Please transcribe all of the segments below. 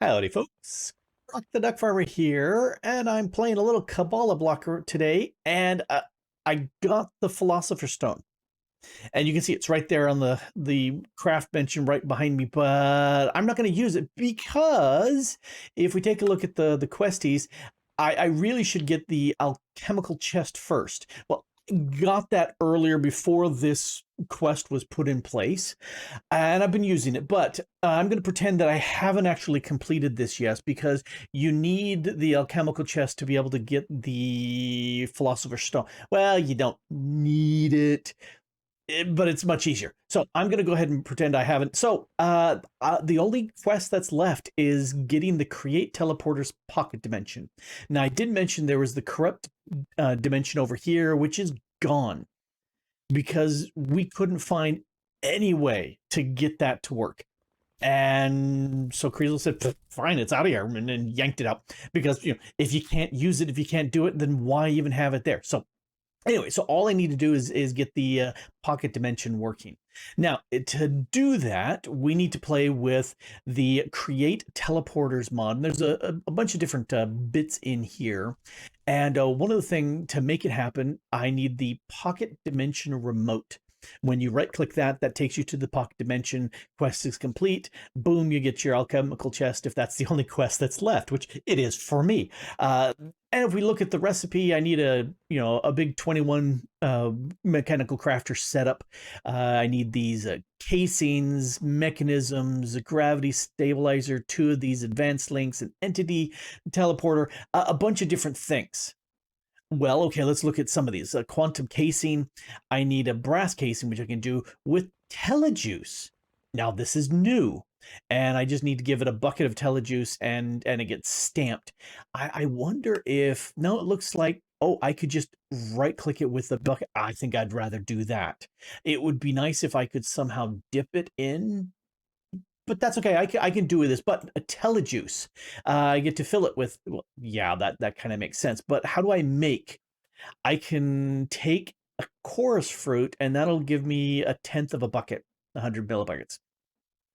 Howdy, folks. Grok the DuckFarmer here, and I'm playing a little Kabbalah blocker today, and I got the Philosopher's Stone. And you can see it's right there on the craft bench and right behind me, but I'm not going to use it because if we take a look at the questies, I really should get the Alchemical Chest first. Well, got that earlier before this quest was put in place, and I've been using it, but I'm going to pretend that I haven't actually completed this yet because you need the Alchemical Chest to be able to get the Philosopher's Stone. Well, you don't need it, but it's much easier. So I'm going to go ahead and pretend I haven't. So the only quest that's left is getting the Create Teleporter's Pocket Dimension. Now, I did mention there was the Corrupt dimension over here, which is gone because we couldn't find any way to get that to work. And so Kriesel said, fine, it's out of here, and then yanked it out because, if you can't use it, if you can't do it, then why even have it there? So anyway, so all I need to do is get the pocket dimension working. Now, to do that, we need to play with the Create Teleporters mod. And there's a bunch of different bits in here. And one of the things to make it happen, I need the pocket dimension remote. When you right click that, that takes you to the pocket dimension. Quest is complete. Boom, you get your alchemical chest if that's the only quest that's left, which it is for me. And if we look at the recipe, I need a big 21 mechanical crafter setup. I need these casings, mechanisms, a gravity stabilizer, 2 of these advanced links, an entity teleporter, a bunch of different things. Well, okay, let's look at some of these. A quantum casing. I need a brass casing, which I can do with telejuice. Now, this is new, and I just need to give it a bucket of telejuice, and it gets stamped. I wonder if... No, it looks like... Oh, I could just right-click it with the bucket. I think I'd rather do that. It would be nice if I could somehow dip it in, but that's okay. I can do this. But a telejuice, I get to fill it with. Well, yeah, that kind of makes sense. But how do I make? I can take a chorus fruit, and that'll give me 1/10 of a bucket, 100 millibuckets.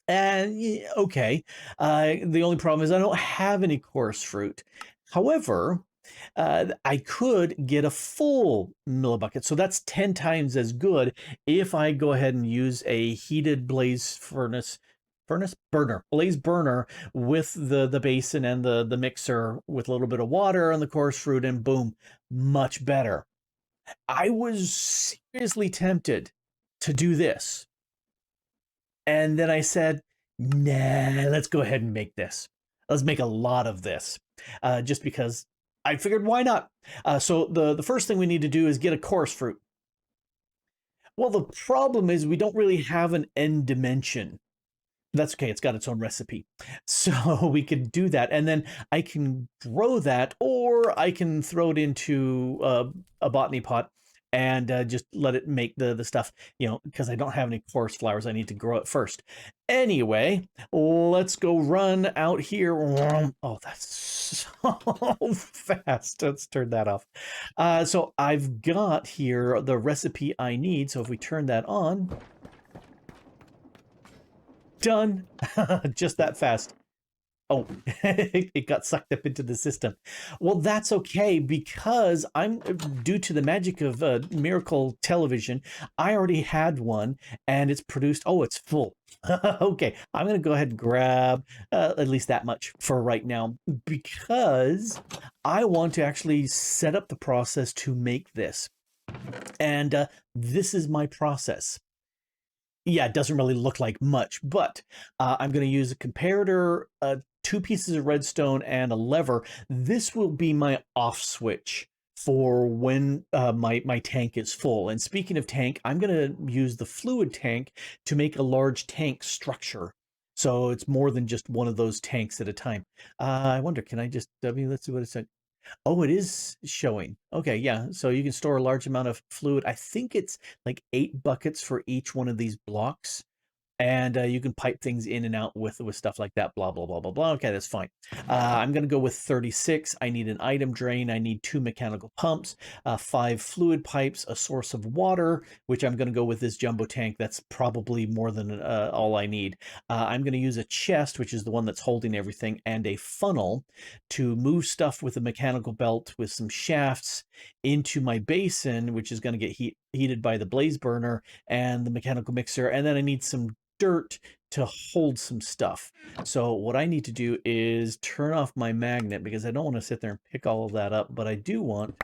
And okay, the only problem is I don't have any chorus fruit. However, I could get a full millibucket, so that's 10 times as good if I go ahead and use a heated blaze burner with the basin and the mixer with a little bit of water and the coarse fruit, and boom, much better. I was seriously tempted to do this, and then I said, nah, let's go ahead and make this. Let's make a lot of this, just because I figured, why not? So the first thing we need to do is get a coarse fruit. Well, the problem is we don't really have an end dimension. That's okay, it's got its own recipe. So we could do that, and then I can grow that, or I can throw it into a botany pot and just let it make the stuff, because I don't have any forest flowers. I need to grow it first. Anyway, let's go run out here. Oh, that's so fast. Let's turn that off. So I've got here the recipe I need. So if we turn that on, done. Just that fast. Oh, it got sucked up into the system. Well, that's okay because I'm, due to the magic of Miracle Television, I already had one and it's produced. Oh, it's full. Okay, I'm going to go ahead and grab at least that much for right now because I want to actually set up the process to make this. And this is my process. Yeah, it doesn't really look like much, but I'm going to use a comparator, 2 pieces of redstone, and a lever. This will be my off switch for when my tank is full. And speaking of tank, I'm going to use the fluid tank to make a large tank structure. So it's more than just one of those tanks at a time. I wonder, can I just let's see what it said. Oh, it is showing. Okay, yeah. So you can store a large amount of fluid. I think it's like 8 buckets for each one of these blocks. and you can pipe things in and out with stuff like that, blah blah blah blah blah. Okay, that's fine. I'm going to go with 36. I need an item drain, I need 2 mechanical pumps, 5 fluid pipes, a source of water, which I'm going to go with this jumbo tank. That's probably more than all I need. I'm going to use a chest, which is the one that's holding everything, and a funnel to move stuff with a mechanical belt with some shafts into my basin, which is going to get heated by the blaze burner and the mechanical mixer. And then I need some dirt to hold some stuff. So what I need to do is turn off my magnet, because I don't want to sit there and pick all of that up, but I do want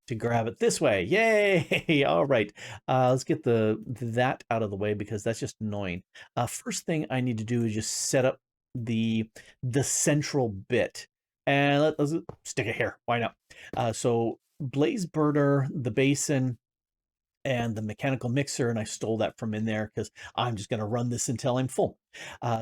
to grab it this way. Yay! All right, let's get that out of the way, because that's just annoying. First thing I need to do is just set up the central bit, and let's stick it here. Why not? So blaze burner, the basin, and the mechanical mixer, and I stole that from in there because I'm just going to run this until I'm full.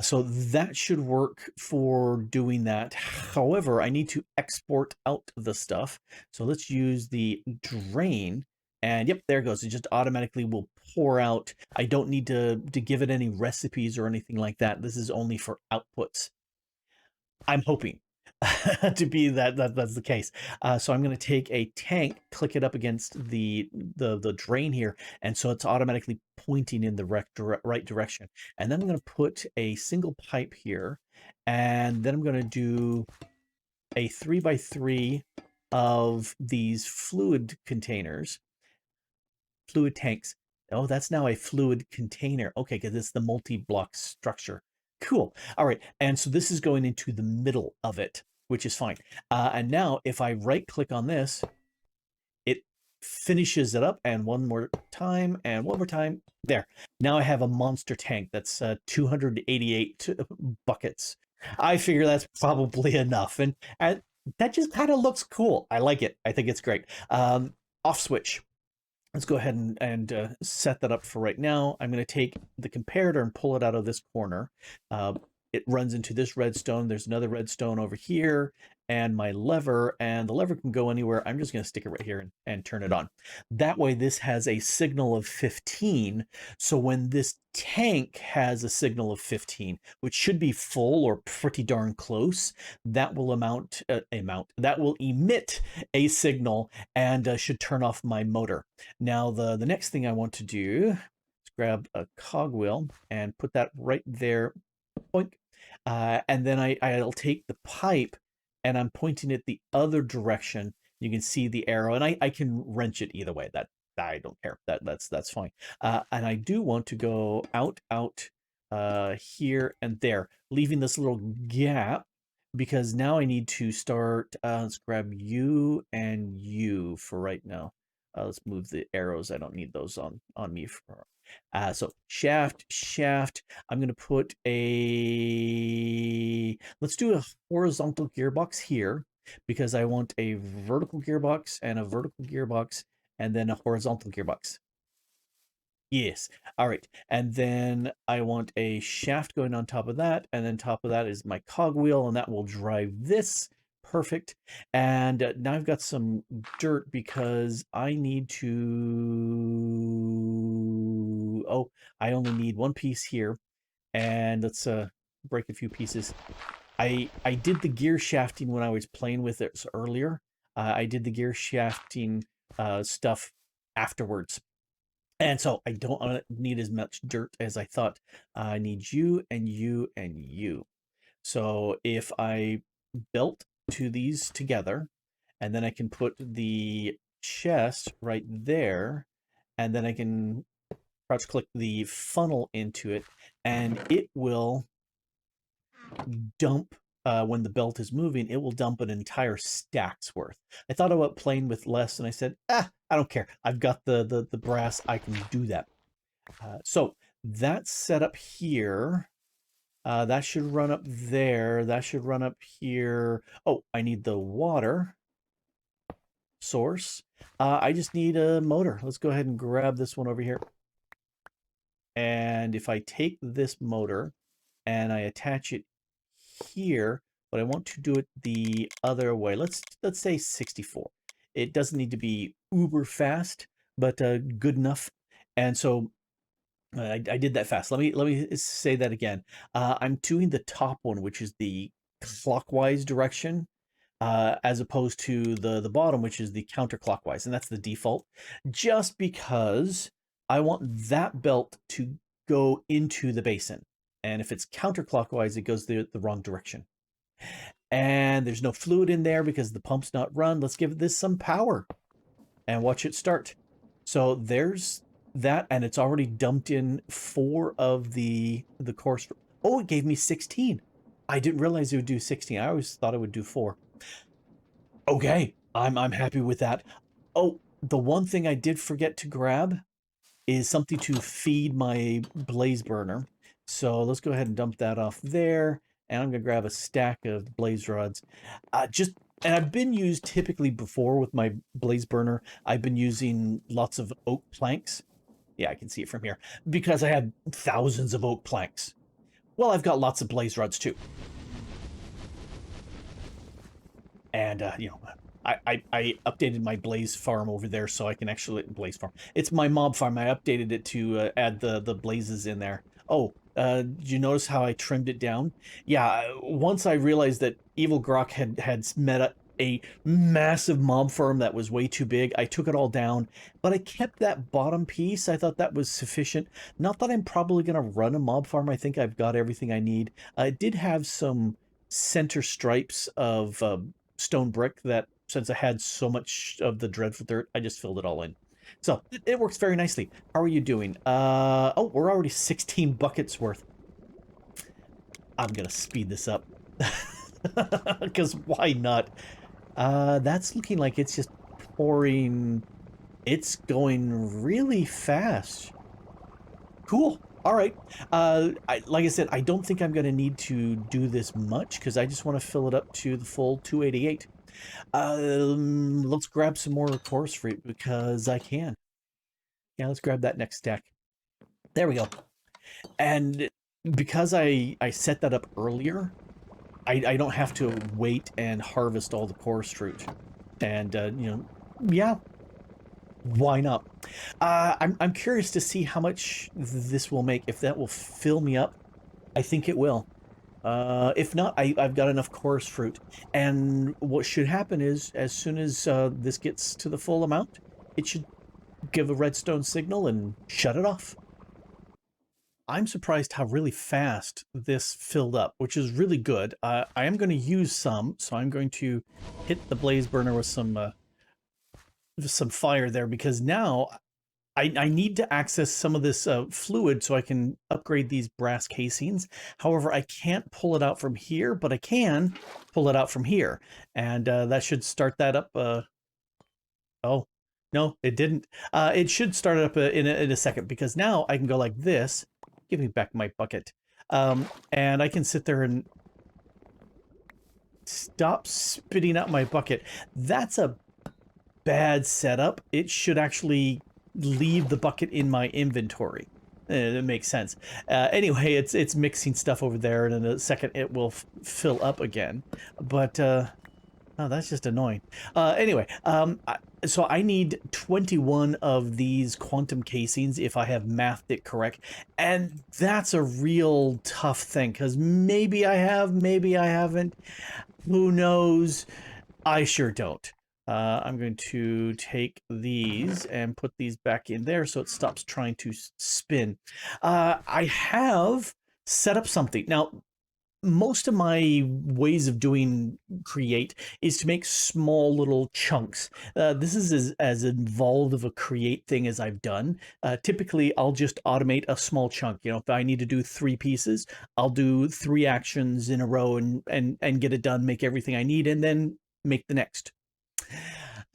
So that should work for doing that. However, I need to export out the stuff. So let's use the drain, and yep, there it goes. It just automatically will pour out. I don't need to give it any recipes or anything like that. This is only for outputs. I'm hoping to be that's the case. So I'm going to take a tank, click it up against the drain here, and so it's automatically pointing in the right direction. And then I'm going to put a single pipe here, and then I'm going to do a 3x3 of these fluid containers, fluid tanks. Oh, that's now a fluid container. Okay, because it's the multi-block structure. Cool. All right. And so this is going into the middle of it, which is fine. And now if I right click on this, it finishes it up. And one more time, and one more time. There. Now I have a monster tank that's 288 buckets. I figure that's probably enough. And that just kind of looks cool. I like it. I think it's great. Off switch. Let's go ahead and set that up for right now. I'm going to take the comparator and pull it out of this corner. It runs into this redstone. There's another redstone over here, and my lever, and the lever can go anywhere. I'm just going to stick it right here and turn it on. That way this has a signal of 15. So when this tank has a signal of 15, which should be full or pretty darn close, that will that will emit a signal and should turn off my motor. Now the next thing I want to do is grab a cogwheel and put that right there. Boink. And then I'll take the pipe and I'm pointing it the other direction. You can see the arrow, and I can wrench it either way. That I don't care. That's fine. And I do want to go out, here and there, leaving this little gap, because now I need to start. Let's grab you and you for right now. Let's move the arrows. I don't need those on me for. So shaft. I'm going to put let's do a horizontal gearbox here, because I want a vertical gearbox and a vertical gearbox and then a horizontal gearbox. Yes. All right. And then I want a shaft going on top of that. And then top of that is my cogwheel, and that will drive this. Perfect. And now I've got some dirt, because I need to. Oh, I only need one piece here. And let's break a few pieces. I did the gear shafting when I was playing with it earlier. I did the gear shafting stuff afterwards. And so I don't need as much dirt as I thought. I need you and you and you. So if I built 2 of these together, and then I can put the chest right there, and then I can crouch click the funnel into it, and it will dump, when the belt is moving, it will dump an entire stack's worth. I thought about playing with less, and I said, I don't care. I've got the brass. I can do that. So that's set up here. That should run up there. That should run up here. Oh, I need the water source. I just need a motor. Let's go ahead and grab this one over here. And if I take this motor and I attach it here, but I want to do it the other way. Let's say 64. It doesn't need to be uber fast, but good enough. And so I did that fast. Let me say that again. I'm doing the top one, which is the clockwise direction, as opposed to the bottom, which is the counterclockwise, and that's the default. Just because I want that belt to go into the basin, and if it's counterclockwise, it goes the wrong direction. And there's no fluid in there because the pump's not run. Let's give this some power and watch it start. So there's that, and it's already dumped in 4 of the course. Oh, it gave me 16. I didn't realize it would do 16. I always thought it would do 4. Okay, I'm happy with that. Oh, the one thing I did forget to grab is something to feed my blaze burner. So let's go ahead and dump that off there. And I'm gonna grab a stack of blaze rods. And I've been used typically before with my blaze burner. I've been using lots of oak planks. Yeah, I can see it from here because I had thousands of oak planks. Well, I've got lots of blaze rods too. And I updated my blaze farm over there so I can actually blaze farm. It's my mob farm. I updated it to add the blazes in there. Oh, did you notice how I trimmed it down? Yeah, once I realized that Evil Grok had met a massive mob farm that was way too big, I took it all down, but I kept that bottom piece. I thought that was sufficient. Not that I'm probably going to run a mob farm. I think I've got everything I need. It did have some center stripes of stone brick that, since I had so much of the dreadful dirt, I just filled it all in. So it works very nicely. How are you doing? Oh, we're already 16 buckets worth. I'm gonna speed this up because why not? That's looking like it's just pouring. It's going really fast. Cool. All right. Like I said, I don't think I'm going to need to do this much because I just want to fill it up to the full 288. Let's grab some more course fruit because I can. Yeah, let's grab that next stack. There we go. And because I set that up earlier, I don't have to wait and harvest all the course fruit. And, yeah, why not? I'm curious to see how much this will make, if that will fill me up. I think it will. If not, I've got enough course fruit. And what should happen is, as soon as this gets to the full amount, it should give a redstone signal and shut it off. I'm surprised how really fast this filled up, which is really good. I am going to use some, so I'm going to hit the blaze burner with some fire there, because now I need to access some of this fluid so I can upgrade these brass casings. However, I can't pull it out from here, but I can pull it out from here. And that should start that up. Oh, no, it didn't. It should start it up in a second, because now I can go like this. Give me back my bucket. And I can sit there and stop spitting out my bucket. That's a bad setup. It should actually leave the bucket in my inventory. It makes sense. Anyway, it's mixing stuff over there, and in a second it will fill up again. But oh, that's just annoying. Anyway, so I need 21 of these quantum casings if I have mathed it correct, and that's a real tough thing, because maybe I have, maybe I haven't. Who knows? I sure don't. I'm going to take these and put these back in there so it stops trying to spin. I have set up something. Now, most of my ways of doing create is to make small little chunks. This is as involved of a create thing as I've done. Typically, I'll just automate a small chunk. You know, if I need to do 3 pieces, I'll do 3 actions in a row and get it done, make everything I need, and then make the next.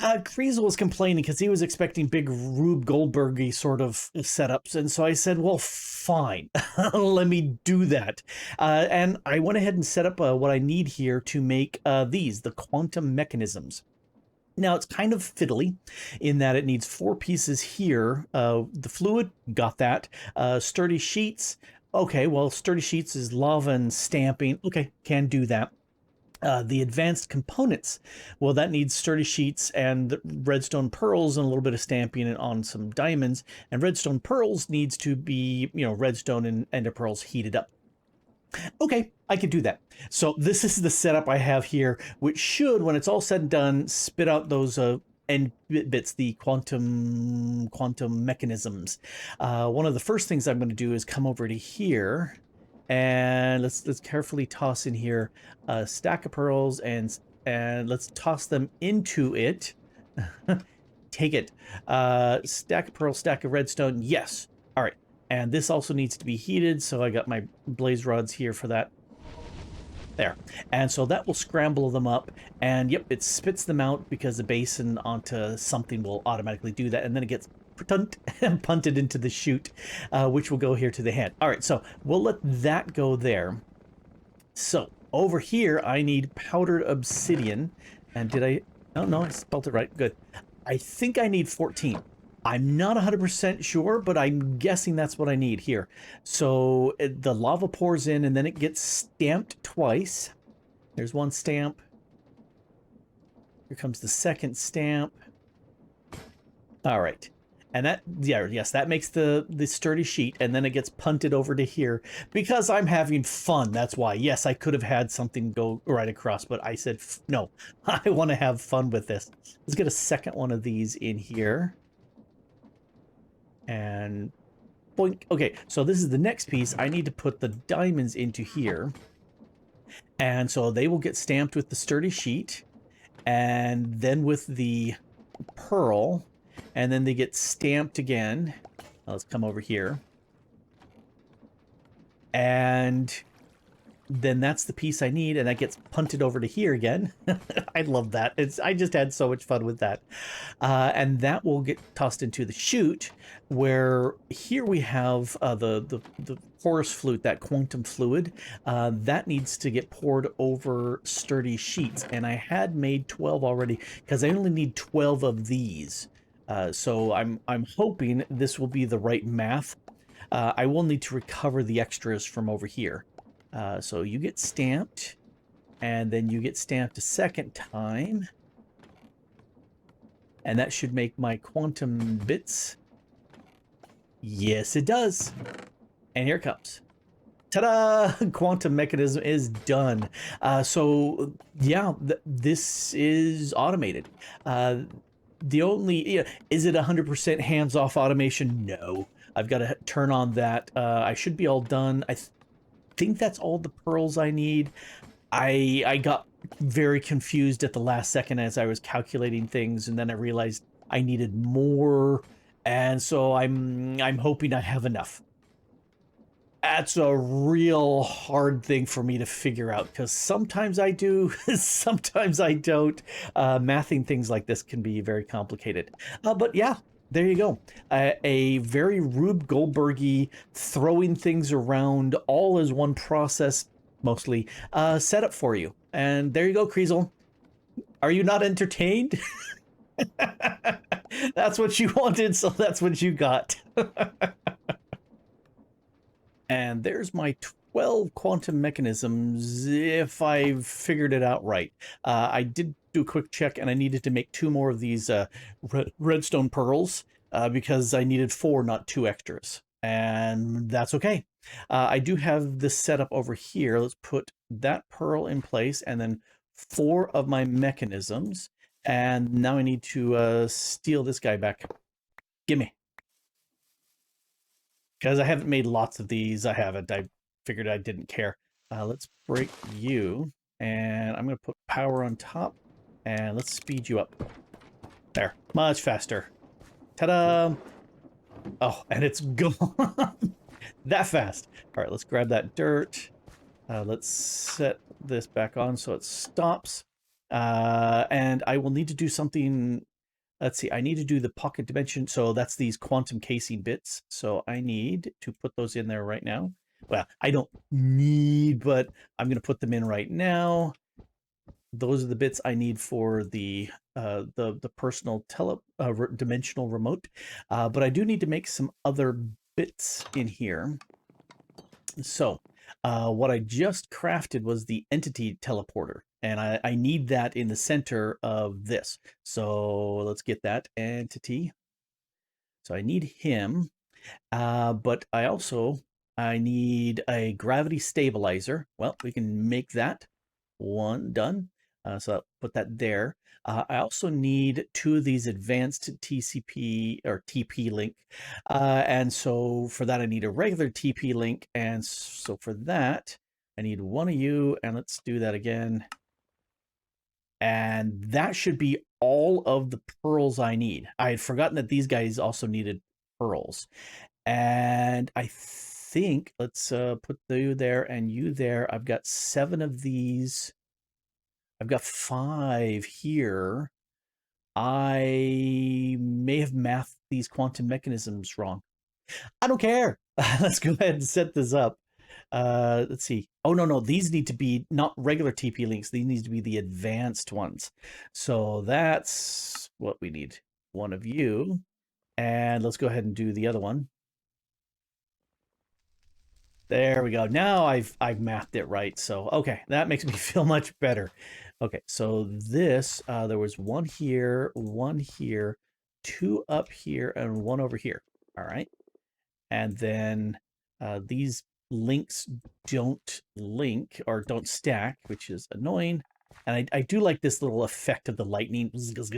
Kriesel was complaining because he was expecting big Rube Goldberg-y sort of setups, and so I said, well, fine, let me do that. And I went ahead and set up what I need here to make the quantum mechanisms. Now, it's kind of fiddly in that it needs 4 pieces here. The fluid, got that. Sturdy sheets, okay, well, sturdy sheets is lava and stamping. Okay, can do that. The advanced components, well, that needs sturdy sheets and redstone pearls and a little bit of stamping on some diamonds. And redstone pearls needs to be, redstone and ender pearls heated up. Okay, I could do that. So this is the setup I have here, which should, when it's all said and done, spit out those end bits, the quantum mechanisms. One of the first things I'm going to do is come over to here, and let's carefully toss in here a stack of pearls, and let's toss them into it. Take it. Stack of pearls, stack of redstone. Yes. All right. And this also needs to be heated, so I got my blaze rods here for that. There. And so that will scramble them up, and yep, it spits them out because the basin onto something will automatically do that, and then it gets punted into the chute, which will go here to the head. All right, so we'll let that go there. So over here, I need powdered obsidian, and did I... Oh, no, I spelled it right. Good. I think I need 14. I'm not 100% sure, but I'm guessing that's what I need here. So the lava pours in, and then it gets stamped twice. There's one stamp. Here comes the second stamp. All right. And that, yeah, yes, that makes the sturdy sheet, and then it gets punted over to here because I'm having fun. That's why. Yes, I could have had something go right across, but I said, no, I want to have fun with this. Let's get a second one of these in here. And boink. Okay, so this is the next piece. I need to put the diamonds into here. And so they will get stamped with the sturdy sheet, and then with the pearl, and then they get stamped again. Now let's come over here. And then that's the piece I need, and that gets punted over to here again. I love that. I just had so much fun with that. And that will get tossed into the chute, where here we have the chorus flute, that quantum fluid. That needs to get poured over sturdy sheets, and I had made 12 already because I only need 12 of these. So I'm hoping this will be the right math. I will need to recover the extras from over here. So you get stamped, and then you get stamped a second time. And that should make my quantum bits. Yes, it does. And here it comes. Ta-da! Quantum mechanism is done. So, yeah, this is automated. The only... is it 100% hands-off automation? No. I've got to turn on that. I should be all done. I think that's all the pearls I need. I got very confused at the last second as I was calculating things, and then I realized I needed more, and so I'm hoping I have enough. That's a real hard thing for me to figure out, because sometimes I do, sometimes I don't. Mathing things like this can be very complicated. But yeah, there you go. A very Rube Goldberg-y, throwing things around all as one process, mostly, setup for you. And there you go, Kriesel. Are you not entertained? That's what you wanted, so that's what you got. And there's my 12 quantum mechanisms, if I've figured it out right. I did do a quick check, and I needed to make 2 more of these redstone pearls, because I needed 4, not 2 extras. And that's okay. I do have this set up over here. Let's put that pearl in place, and then 4 of my mechanisms. And now I need to steal this guy back. Gimme. Because I haven't made lots of these. I haven't. I figured I didn't care. Let's break you. And I'm going to put power on top. And let's speed you up. There. Much faster. Ta-da! Oh, and it's gone. That fast. All right, let's grab that dirt. Let's set this back on so it stops. And I will need to do something... Let's see, I need to do the pocket dimension. So that's these quantum casing bits. So I need to put those in there right now. Well, I don't need, but I'm going to put them in right now. Those are the bits I need for the personal dimensional remote. But I do need to make some other bits in here. So what I just crafted was the entity teleporter. And I need that in the center of this. So let's get that entity. So I need him, but I need a gravity stabilizer. Well, we can make that one done. So I'll put that there. I also need 2 of these advanced TCP or TP link. And so for that, I need a regular TP link. And so for that, I need 1 of you. And let's do that again. And that should be all of the pearls I need. I had forgotten that these guys also needed pearls. And I think, let's put you there and you there. I've got 7 of these. I've got 5 here. I may have mathed these quantum mechanisms wrong. I don't care. Let's go ahead and set this up. Let's see. Oh, no. These need to be not regular TP links. These need to be the advanced ones. So that's what we need. 1 of you. And let's go ahead and do the other one. There we go. Now I've mathed it right. So, okay, that makes me feel much better. Okay, so this, there was 1 here, 1 here, 2 up here, and 1 over here. All right. And then these links don't link or don't stack, which is annoying. And I do like this little effect of the lightning, because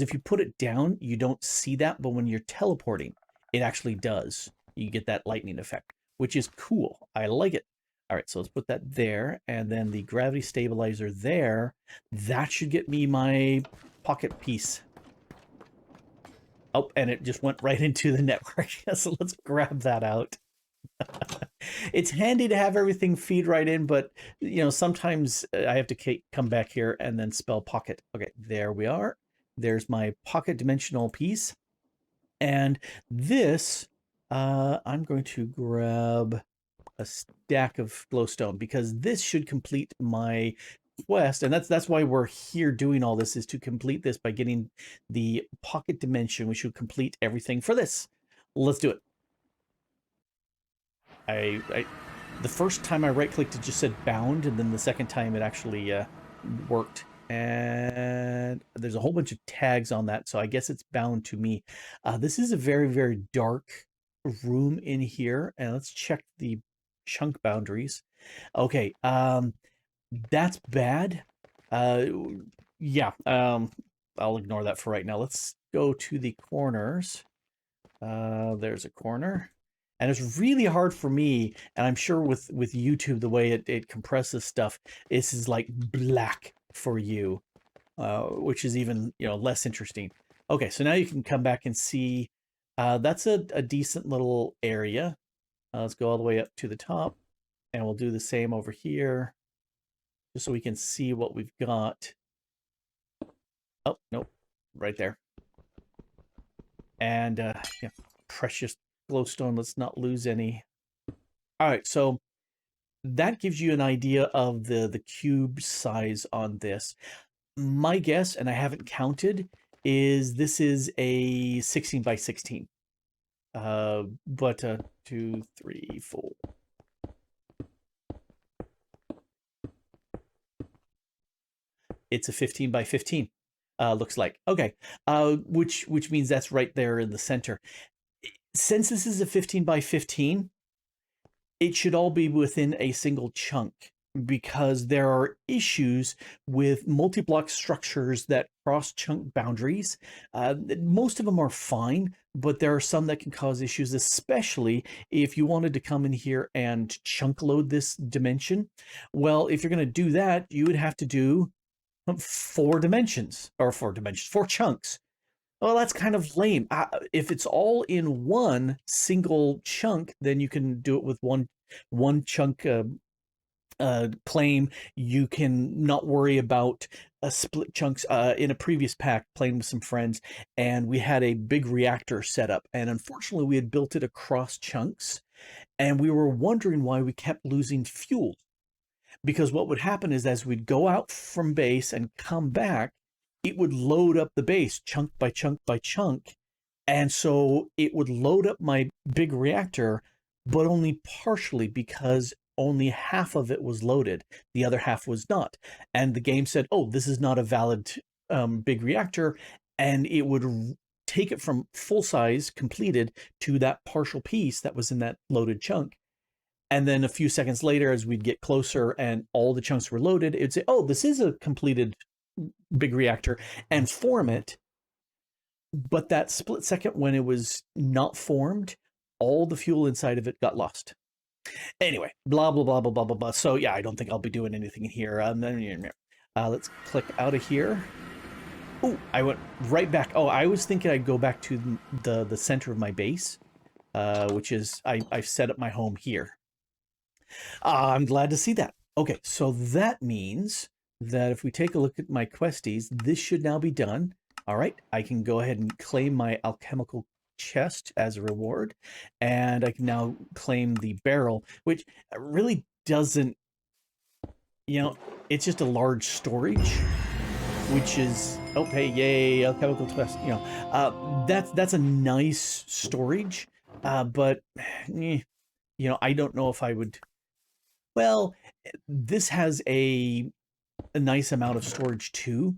if you put it down, you don't see that, but when you're teleporting, it actually does. You get that lightning effect, which is cool. I like it. All right, so let's put that there, and then the gravity stabilizer there. That should get me my pocket piece. Oh, and it just went right into the network. So let's grab that out. It's handy to have everything feed right in, but sometimes I have to come back here and then spell pocket. Okay, there we are. There's my pocket dimensional piece. And this, I'm going to grab a stack of glowstone, because this should complete my quest, and that's why we're here doing all this, is to complete this by getting the pocket dimension. We should complete everything for this. Let's do it. The first time I right clicked, it just said bound, and then the second time it actually worked. And there's a whole bunch of tags on that, so I guess it's bound to me. This is a very, very dark room in here, and let's check the chunk boundaries. Okay, that's bad. Yeah, I'll ignore that for right now. Let's go to the corners. There's a corner. And it's really hard for me, and I'm sure with YouTube, the way it compresses stuff, this is like black for you, which is even less interesting. Okay, so now you can come back and see. That's a decent little area. Let's go all the way up to the top, and we'll do the same over here, just so we can see what we've got. Oh, nope, right there. And yeah, precious glowstone, let's not lose any. All right, so that gives you an idea of the cube size on this. My guess, and I haven't counted, is this is a 16 by 16. But 2, 3, 4. It's a 15 by 15. Looks like. Okay. Which means that's right there in the center. Since this is a 15 by 15, it should all be within a single chunk, because there are issues with multi-block structures that cross chunk boundaries. Most of them are fine, but there are some that can cause issues, especially if you wanted to come in here and chunk load this dimension. Well, if you're going to do that, you would have to do 4 chunks. Well, that's kind of lame. If it's all in one single chunk, then you can do it with one chunk claim. You can not worry about split chunks. In a previous pack, playing with some friends, and we had a big reactor set up, and unfortunately we had built it across chunks, and we were wondering why we kept losing fuel. Because what would happen is, as we'd go out from base and come back, it would load up the base chunk by chunk by chunk. And so it would load up my big reactor, but only partially, because only half of it was loaded, the other half was not. And the game said, oh, this is not a valid big reactor, and it would take it from full size completed to that partial piece that was in that loaded chunk. And then a few seconds later, as we'd get closer and all the chunks were loaded, it'd say, oh, this is a completed big reactor, and form it. But that split second when it was not formed, all the fuel inside of it got lost. Anyway, blah, blah, blah, blah, blah, blah, blah. So yeah, I don't think I'll be doing anything here. Let's click out of here. Oh, I went right back. Oh, I was thinking I'd go back to the center of my base, which is, I've set up my home here. I'm glad to see that. Okay, so that means that if we take a look at my questies, this should now be done. All right, I can go ahead and claim my alchemical chest as a reward, and I can now claim the barrel, which really doesn't, it's just a large storage, which is, oh, hey, yay, alchemical chest, that's a nice storage, but, I don't know if I would, well, this has a nice amount of storage too,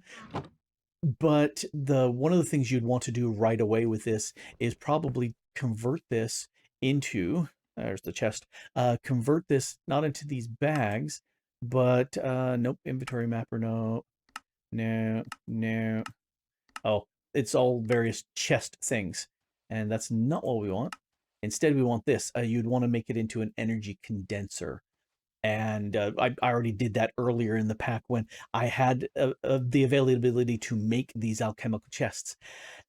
but one of the things you'd want to do right away with this is probably convert this into, there's the chest, convert this not into these bags, but nope, inventory mapper, no. Oh, it's all various chest things, and that's not what we want. Instead, we want this. You'd want to make it into an energy condenser. And I already did that earlier in the pack when I had the availability to make these alchemical chests.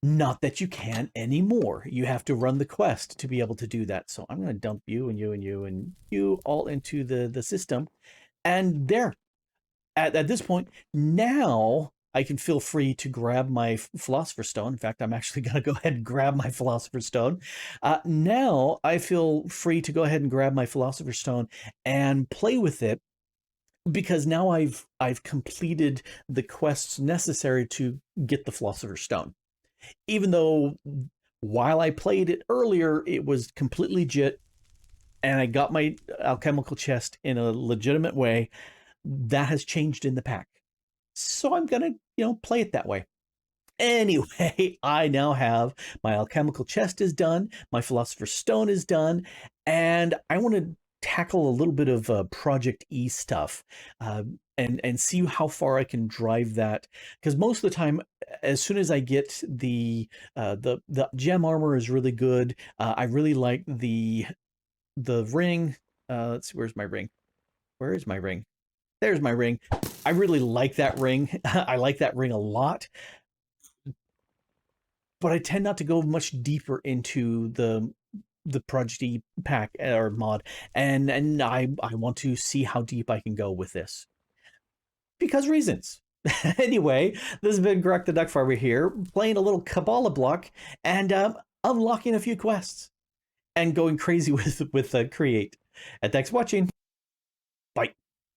Not that you can anymore. You have to run the quest to be able to do that. So I'm going to dump you and you and you and you all into the system. And there, at this point, now I can feel free to grab my Philosopher's Stone. In fact, I'm actually going to go ahead and grab my Philosopher's Stone. Now I feel free to go ahead and grab my Philosopher's Stone and play with it, because now I've completed the quests necessary to get the Philosopher's Stone. Even though while I played it earlier, it was completely legit, and I got my alchemical chest in a legitimate way, that has changed in the pack. So I'm going to, play it that way. Anyway, I now have my alchemical chest is done, my Philosopher's Stone is done, and I want to tackle a little bit of Project E stuff, and see how far I can drive that. Because most of the time, as soon as I get the gem armor is really good. I really like the ring. Let's see, where's my ring? Where is my ring? There's my ring. I really like that ring. I like that ring a lot. But I tend not to go much deeper into the Project E pack or mod. And I want to see how deep I can go with this. Because reasons. Anyway, this has been Grok the DuckFarmer here, playing a little Kabbalah block and unlocking a few quests. And going crazy with Create. And thanks for watching.